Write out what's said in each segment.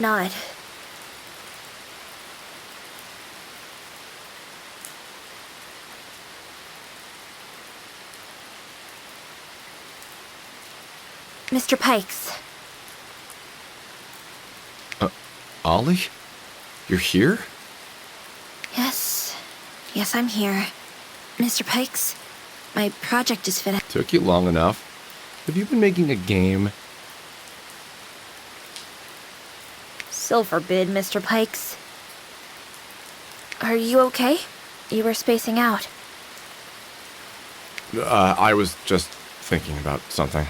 not. Mr. Pykes. Ollie? You're here? Yes. Yes, I'm here. Mr. Pykes, my project is finished. Took you long enough. Have you been making a game? So forbid, Mr. Pykes. Are you okay? You were spacing out. I was just thinking about something.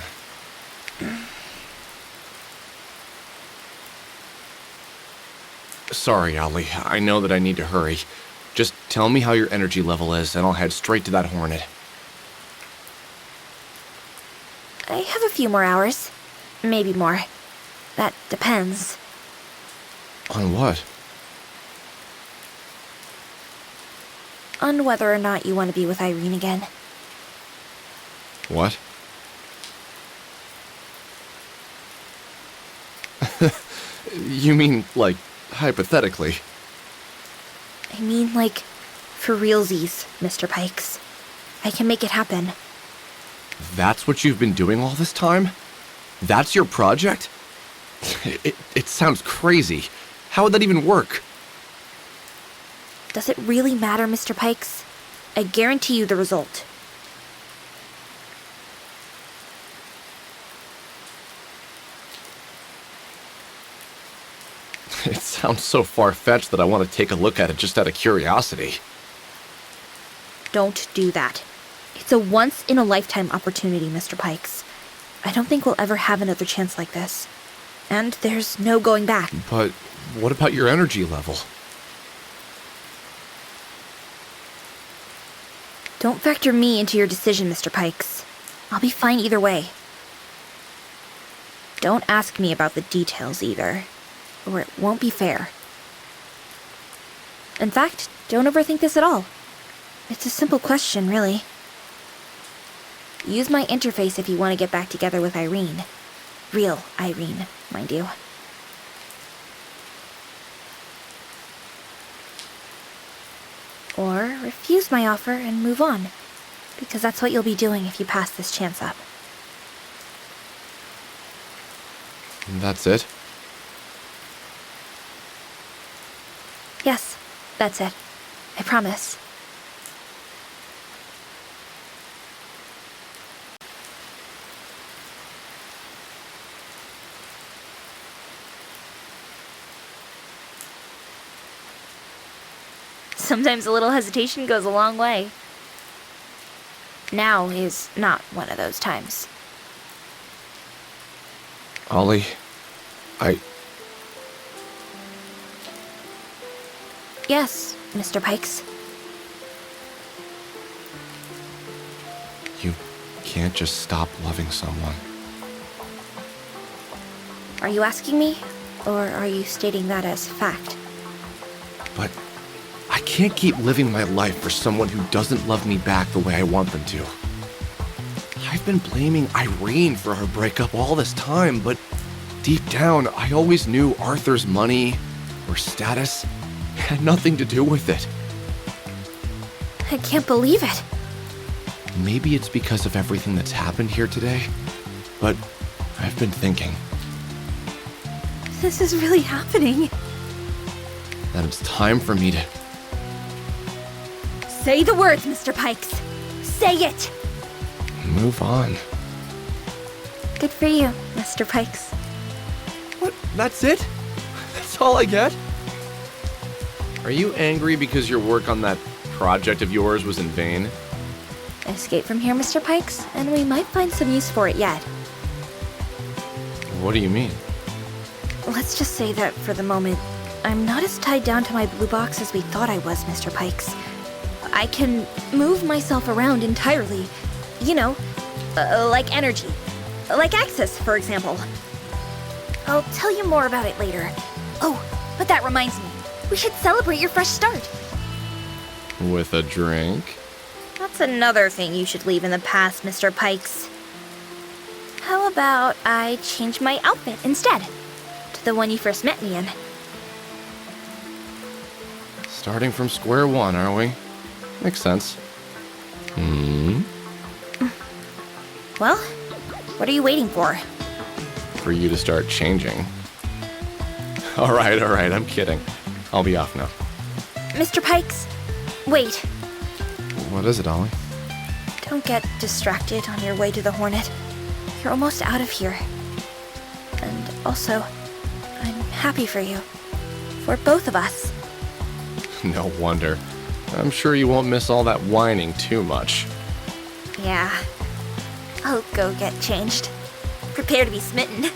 Sorry, Ollie. I know that I need to hurry. Just tell me how your energy level is, and I'll head straight to that hornet. I have a few more hours. Maybe more. That depends. On what? On whether or not you want to be with Irene again. What? You mean, like, hypothetically? I mean, like, for realsies, Mr. Pykes. I can make it happen. That's what you've been doing all this time? That's your project? It sounds crazy. How would that even work? Does it really matter, Mr. Pykes? I guarantee you the result. It sounds so far-fetched that I want to take a look at it just out of curiosity. Don't do that. It's a once-in-a-lifetime opportunity, Mr. Pykes. I don't think we'll ever have another chance like this. And there's no going back. But what about your energy level? Don't factor me into your decision, Mr. Pykes. I'll be fine either way. Don't ask me about the details either, or it won't be fair. In fact, don't overthink this at all. It's a simple question, really. Use my interface if you want to get back together with Irene. Real Irene, mind you. Or refuse my offer and move on, because that's what you'll be doing if you pass this chance up. That's it? Yes, that's it. I promise. Sometimes a little hesitation goes a long way. Now is not one of those times. Ollie, Yes, Mr. Pykes. You can't just stop loving someone. Are you asking me, or are you stating that as fact? But I can't keep living my life for someone who doesn't love me back the way I want them to. I've been blaming Irene for our breakup all this time, but deep down, I always knew Arthur's money or status had nothing to do with it. I can't believe it. Maybe it's because of everything that's happened here today, but I've been thinking This is really happening. that it's time for me to... Say the words, Mr. Pykes. Say it! move on. Good for you, Mr. Pykes. What? That's it? That's all I get? Are you angry because your work on that project of yours was in vain? Escape from here, Mr. Pykes, and we might find some use for it yet. What do you mean? Let's just say that, for the moment, I'm not as tied down to my blue box as we thought I was, Mr. Pykes. I can move myself around entirely. You know, like energy. Like access, for example. I'll tell you more about it later. Oh, but that reminds me. We should celebrate your fresh start. With a drink? That's another thing you should leave in the past, Mr. Pykes. How about I change my outfit instead? To the one you first met me in. Starting from square one, are we? Makes sense. Well, what are you waiting for? For you to start changing. Alright, I'm kidding. I'll be off now. Mr. Pykes, wait. What is it, Ollie? Don't get distracted on your way to the Hornet. You're almost out of here. And also, I'm happy for you. For both of us. No wonder. I'm sure you won't miss all that whining too much. Yeah. I'll go get changed. Prepare to be smitten.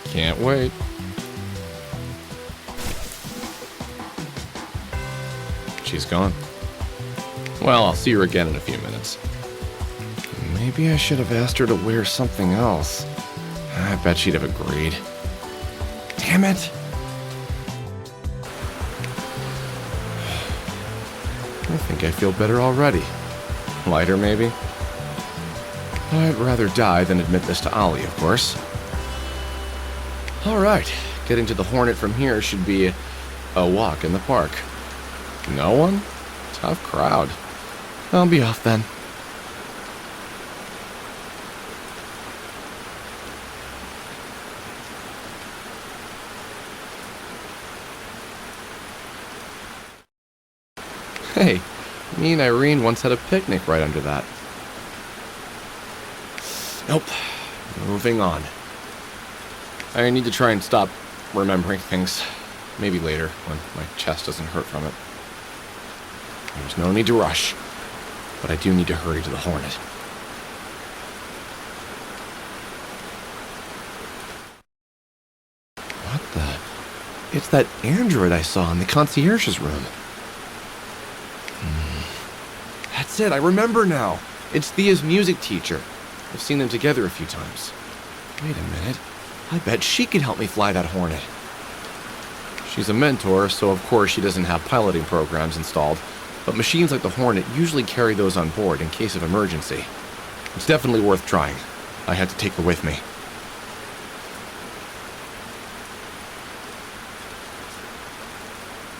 Can't wait. She's gone. Well, I'll see her again in a few minutes. Maybe I should have asked her to wear something else. I bet she'd have agreed. Damn it! I think I feel better already. Lighter, maybe? I'd rather die than admit this to Ollie, of course. Alright, getting to the Hornet from here should be a walk in the park. No one? Tough crowd. I'll be off then. Hey, me and Irene once had a picnic right under that. Nope. Moving on. I need to try and stop remembering things. Maybe later, when my chest doesn't hurt from it. There's no need to rush, but I do need to hurry to the Hornet. What the? It's that android I saw in the concierge's room. That's it, I remember now. It's Thea's music teacher. I've seen them together a few times. Wait a minute. I bet she could help me fly that Hornet. She's a mentor, so of course she doesn't have piloting programs installed, but machines like the Hornet usually carry those on board in case of emergency. It's definitely worth trying. I had to take her with me.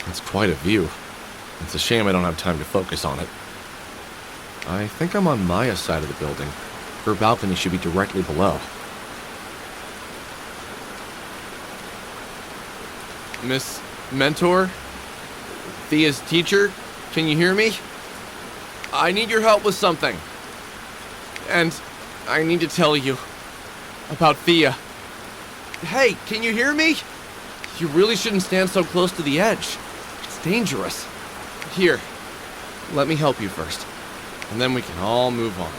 It's quite a view. It's a shame I don't have time to focus on it. I think I'm on Maya's side of the building. Her balcony should be directly below. Miss Mentor? Thea's teacher? Can you hear me? I need your help with something. And I need to tell you about Thea. Hey, can you hear me? You really shouldn't stand so close to the edge. It's dangerous. Here, let me help you first. And then we can all move on.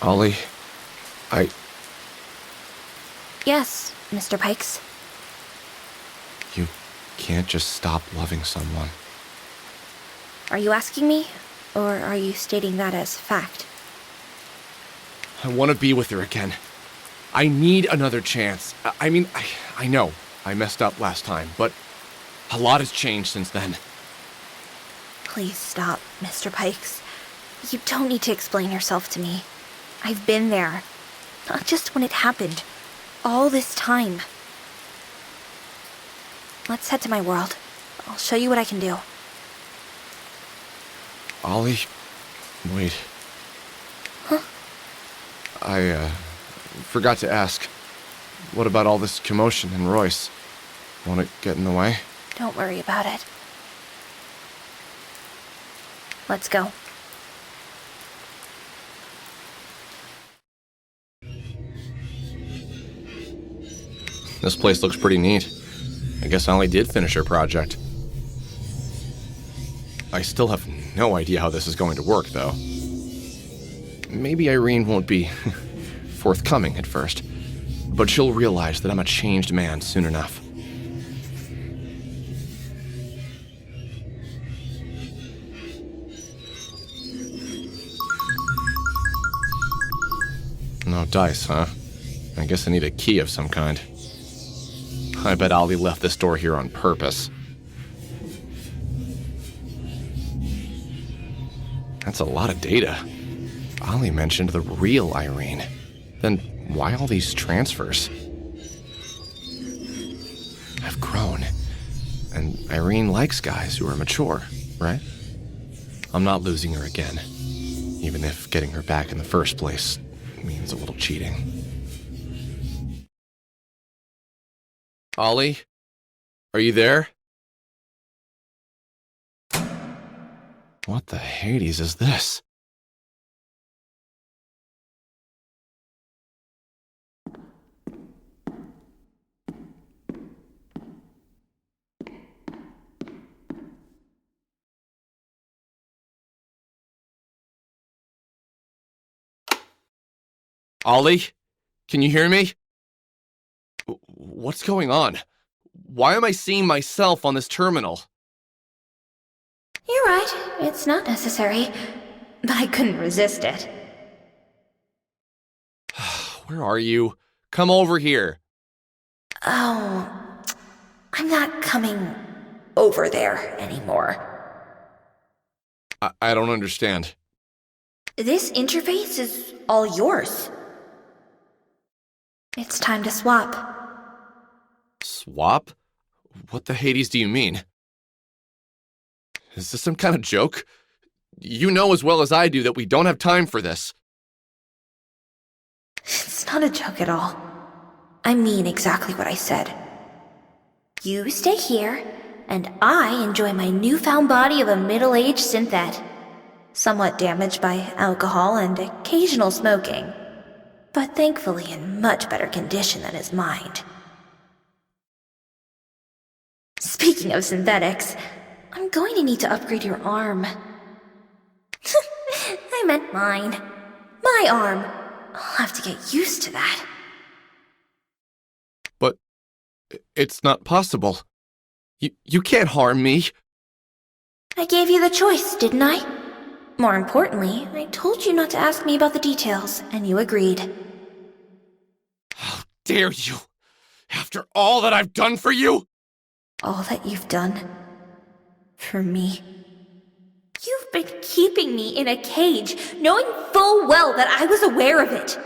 Ollie, I... Yes, Mr. Pykes. You can't just stop loving someone. Are you asking me? Or are you stating that as fact? I want to be with her again. I need another chance. I mean, I know I messed up last time, but a lot has changed since then. Please stop, Mr. Pykes. You don't need to explain yourself to me. I've been there. Not just when it happened. All this time. Let's head to my world. I'll show you what I can do. Ollie, wait. Huh? I forgot to ask. What about all this commotion in Rойс? Won't it get in the way? Don't worry about it. Let's go. This place looks pretty neat. I guess Ollie did finish her project. I still have no idea how this is going to work, though. Maybe Irene won't be forthcoming at first, but she'll realize that I'm a changed man soon enough. No dice, huh? I guess I need a key of some kind. I bet Ollie left this door here on purpose. That's a lot of data. Ollie mentioned the real Irene. Then why all these transfers? I've grown. And Irene likes guys who are mature, right? I'm not losing her again. Even if getting her back in the first place means a little cheating. Ollie? Are you there? What the Hades is this? Ollie? Can you hear me? What's going on? Why am I seeing myself on this terminal? You're right. It's not necessary. But I couldn't resist it. Where are you? Come over here. Oh, I'm not coming over there anymore. I don't understand. This interface is all yours. It's time to swap. Swap? What the Hades do you mean? Is this some kind of joke? You know as well as I do that we don't have time for this. It's not a joke at all. I mean exactly what I said. You stay here, and I enjoy my newfound body of a middle-aged synthette. Somewhat damaged by alcohol and occasional smoking, but thankfully in much better condition than his mind. Speaking of synthetics, I'm going to need to upgrade your arm. I meant mine. My arm. I'll have to get used to that. But it's not possible. You can't harm me. I gave you the choice, didn't I? More importantly, I told you not to ask me about the details, and you agreed. How dare you! After all that I've done for you! All that you've done for me. You've been keeping me in a cage, knowing full well that I was aware of it.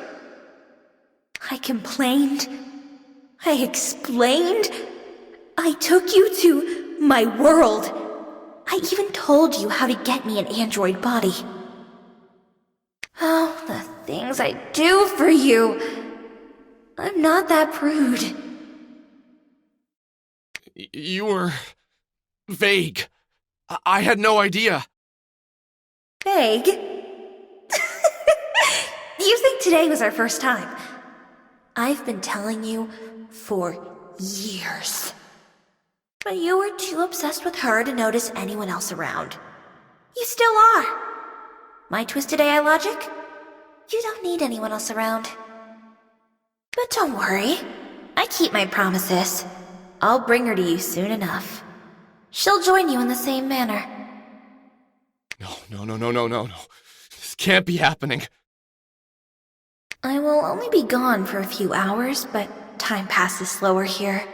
I complained. I explained. I took you to my world. I even told you how to get me an android body. Oh, the things I do for you. I'm not that prude. You were vague. I had no idea. Vague? You think today was our first time? I've been telling you for years. But you were too obsessed with her to notice anyone else around. You still are. My twisted AI logic? You don't need anyone else around. But don't worry. I keep my promises. I'll bring her to you soon enough. She'll join you in the same manner. No. This can't be happening. I will only be gone for a few hours, but time passes slower here.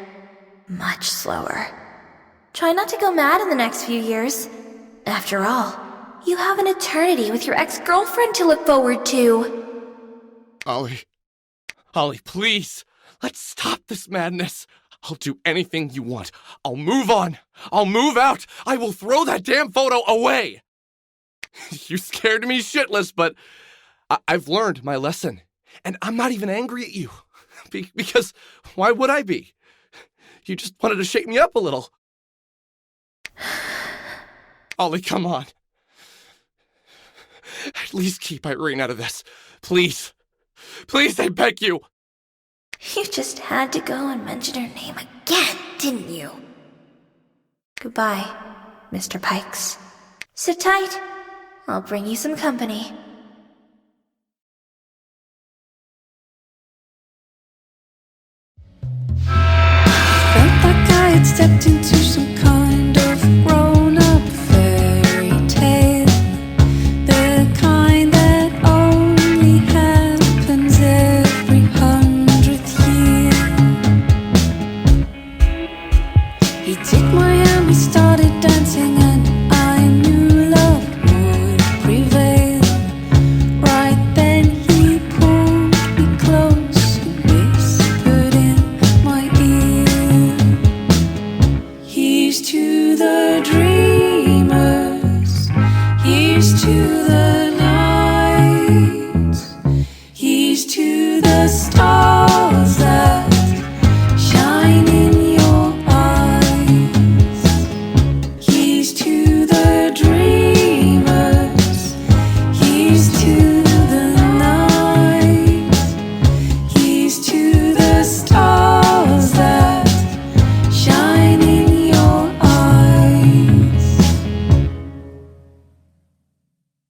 Much slower. Try not to go mad in the next few years. After all, you have an eternity with your ex-girlfriend to look forward to. Ollie, please. Let's stop this madness. I'll do anything you want. I'll move on. I'll move out. I will throw that damn photo away. You scared me shitless, but I've learned my lesson. And I'm not even angry at you. Because why would I be? You just wanted to shake me up a little. Ollie, come on. At least keep Irene out of this. Please. Please, I beg you. You just had to go and mention her name again, didn't you? Goodbye, Mr. Pykes. Sit tight. I'll bring you some company.